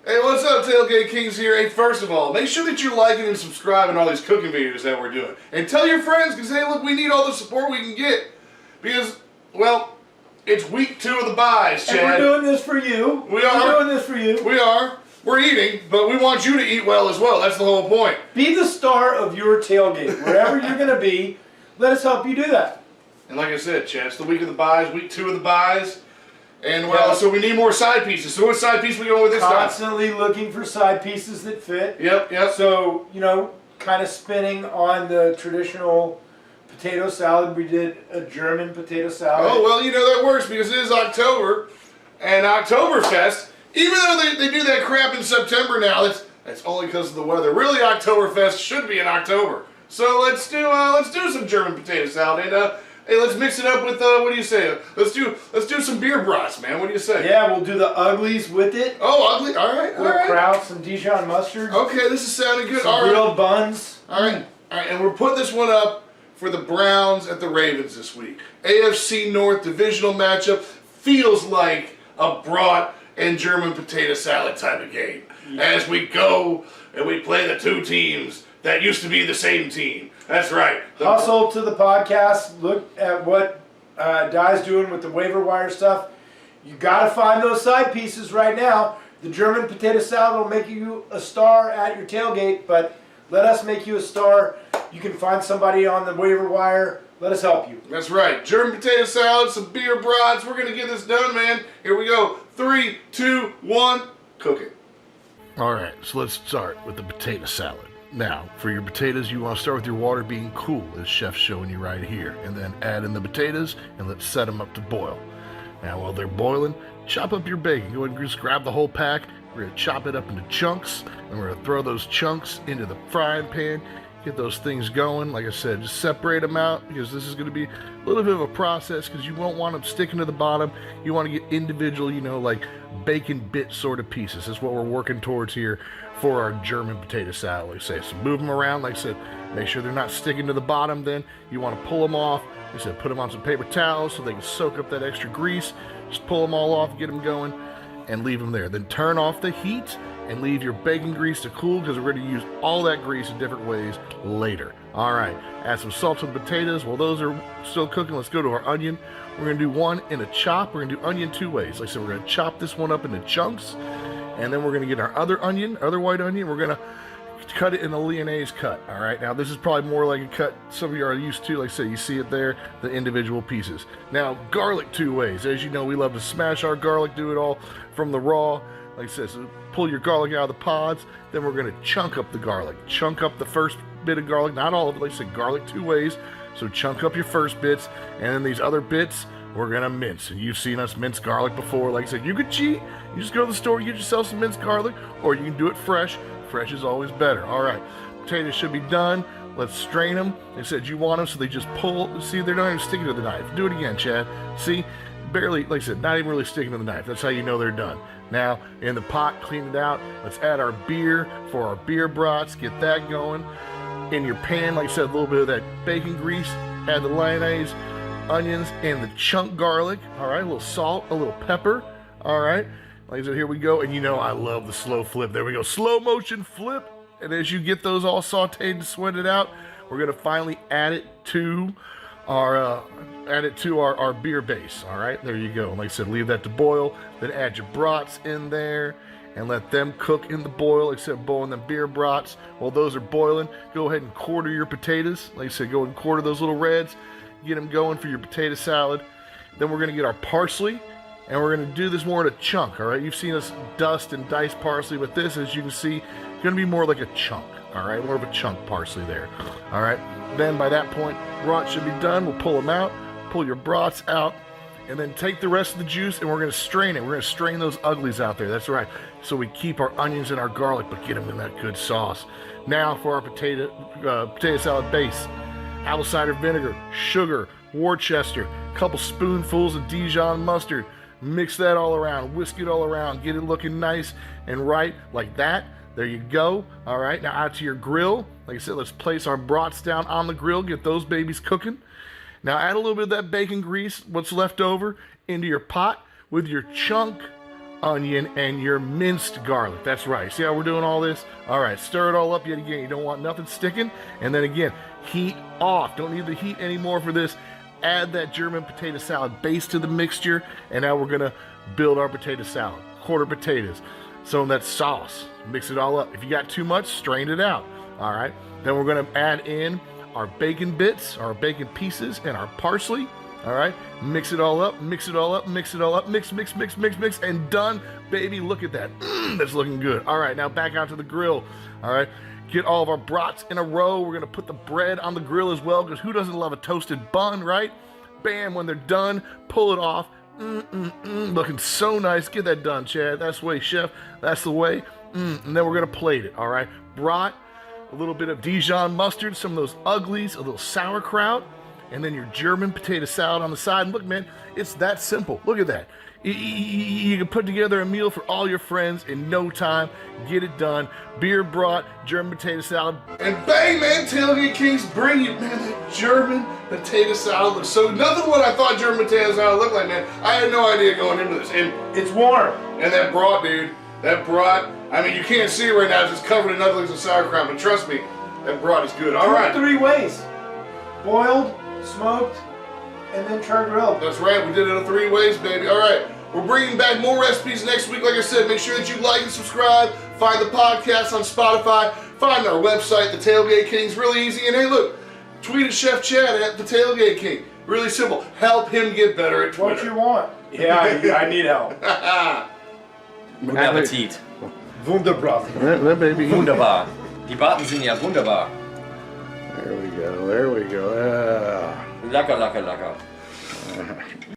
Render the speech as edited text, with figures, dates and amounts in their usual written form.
Hey, what's up, Tailgate Kings here? Hey, first of all, make sure that you're liking and subscribing to all these cooking videos that we're doing. And tell your friends, because, hey, look, we need all the support we can get. Because, well, it's week 2 of the buys, Chad. And we're doing this for you. We are. We're doing this for you. We are. We're eating, but we want you to eat well as well. That's the whole point. Be the star of your tailgate. Wherever you're going to be, let us help you do that. And like I said, Chad, it's the week of the buys, week 2 of the buys. And, well, so we need more side pieces. So what side piece we going with this time? Constantly looking for side pieces that fit. Yep. So, you know, kind of spinning on the traditional potato salad. We did a German potato salad. Oh, well, you know, that works because it is October. And Oktoberfest, even though they do that crap in September now, that's only because of the weather. Really, Oktoberfest should be in October. So let's do some German potato salad. And, hey, let's mix it up with, what do you say? Let's do some beer brats, man. What do you say? Yeah, we'll do the uglies with it. Oh, ugly. All right, all right. Kraut, some Dijon mustard. Okay, this is sounding good. Some grilled buns. All right. And we're putting this one up for the Browns at the Ravens this week. AFC North divisional matchup. Feels like a brat and German potato salad type of game. Yeah. As we go and we play the two teams that used to be the same team. That's right. Hustle to the podcast. Look at what Di's doing with the waiver wire stuff. You got to find those side pieces right now. The German potato salad will make you a star at your tailgate, but let us make you a star. You can find somebody on the waiver wire. Let us help you. That's right. German potato salad, some beer brats. We're going to get this done, man. Here we go. 3, 2, 1, cook it. All right, so let's start with the potato salad. Now, for your potatoes, you want to start with your water being cool, as Chef's showing you right here. And then add in the potatoes and let's set them up to boil. Now, while they're boiling, chop up your bacon. Go ahead and just grab the whole pack. We're going to chop it up into chunks, and we're going to throw those chunks into the frying pan. Get those things going. Like I said, just separate them out because this is going to be a little bit of a process because you won't want them sticking to the bottom. You want to get individual, you know, like bacon bit sort of pieces. That's what we're working towards here for our German potato salad. Like I say, so move them around. Like I said, make sure they're not sticking to the bottom. Then you want to pull them off. Like I said, put them on some paper towels so they can soak up that extra grease. Just pull them all off, get them going, and leave them there. Then turn off the heat and leave your bacon grease to cool because we're going to use all that grease in different ways later. All right, add some salt to the potatoes. While those are still cooking, let's go to our onion. We're going to do one in a chop. We're going to do onion 2 ways. Like I said, we're going to chop this one up into chunks, and then we're going to get our other white onion. We're going to cut it in a lyonnaise cut. All right, now this is probably more like a cut some of you are used to. Like I said, you see it there, the individual pieces. Now, garlic 2 ways. As you know, we love to smash our garlic, do it all from the raw. Like I said, so pull your garlic out of the pods. Then we're going to chunk up the garlic. Chunk up the first bit of garlic, not all of it. Like I said, garlic 2 ways. So chunk up your first bits, and then these other bits we're going to mince. And you've seen us mince garlic before. Like I said, you could cheat. You just go to the store, get yourself some minced garlic, or you can do it fresh. Fresh is always better. All right, potatoes should be done. Let's strain them. They said you want them, so they just pull. See, they're not even sticking to the knife. Do it again, Chad. See, barely, like I said, not even really sticking to the knife. That's how you know they're done. Now, in the pot, clean it out. Let's add our beer for our beer brats. Get that going. In your pan, like I said, a little bit of that bacon grease. Add the lyonnaise, onions, and the chunk garlic. All right, a little salt, a little pepper. All right, like I said, here we go. And you know I love the slow flip. There we go, slow motion flip. And as you get those all sauteed and sweated out, we're gonna finally add it to our beer base. All right, there you go. And like I said, leave that to boil. Then add your brats in there and let them cook in the boil. Like I said, boiling them beer brats. While those are boiling, go ahead and quarter your potatoes. Like I said, go and quarter those little reds. Get them going for your potato salad. Then we're gonna get our parsley. And we're going to do this more in a chunk, all right? You've seen us dust and dice parsley, but this, as you can see, is going to be more like a chunk, all right? More of a chunk parsley there, all right? Then by that point, brats should be done. We'll pull them out, pull your brats out, and then take the rest of the juice, and we're going to strain it. We're going to strain those uglies out there, that's right. So we keep our onions and our garlic, but get them in that good sauce. Now for our potato salad base. Apple cider vinegar, sugar, Worcester, a couple spoonfuls of Dijon mustard. Mix that all around, whisk it all around, get it looking nice and right like that. There you go. All right, now out to your grill. Like I said, let's place our brats down on the grill, get those babies cooking. Now add a little bit of that bacon grease, what's left over, into your pot with your chunk onion, and your minced garlic. That's right. See how we're doing all this? All right, stir it all up yet again. You don't want nothing sticking. And then again, heat off. Don't need the heat anymore for this. Add that German potato salad base to the mixture, and now we're gonna build our potato salad. Quarter potatoes, some of that sauce. Mix it all up. If you got too much, strain it out. All right. Then we're gonna add in our bacon bits, our bacon pieces, and our parsley. All right, mix it all up, mix it all up, mix it all up, mix, and done, baby. Look at that, that's looking good. All right, now back out to the grill. All right, get all of our brats in a row. We're gonna put the bread on the grill as well, because who doesn't love a toasted bun, right? Bam, when they're done, pull it off. Looking so nice. Get that done, Chad. That's the way, chef. That's the way. And then we're gonna plate it, all right? Brat, a little bit of Dijon mustard, some of those uglies, a little sauerkraut, and then your German potato salad on the side. And look, man, it's that simple. Look at that. You can put together a meal for all your friends in no time. Get it done. Beer brought, German potato salad. And bang, man, Tailgate Kings bring you, man, that German potato salad looks so, nothing what I thought German potato salad looked like, man. I had no idea going into this. And It's warm. And that brat, dude, that brat, I mean, you can't see it right now, it's just covered in uglies and sauerkraut, but trust me, that brat is good. All right. 3 ways. Boiled, smoked, and then char-grilled. That's right, we did it in 3 ways, baby. All right, we're bringing back more recipes next week. Like I said, make sure that you like and subscribe. Find the podcast on Spotify. Find our website, The Tailgate Kings. Really easy. And hey, look, tweet at Chef Chad at The Tailgate King. Really simple. Help him get better at Twitter. What you want? Yeah, I need help. Guten Appetit. Wunderbar. That baby. Wunderbar. Die Braten sind ja wunderbar. There we go. There we go. Lecker, lecker, lecker.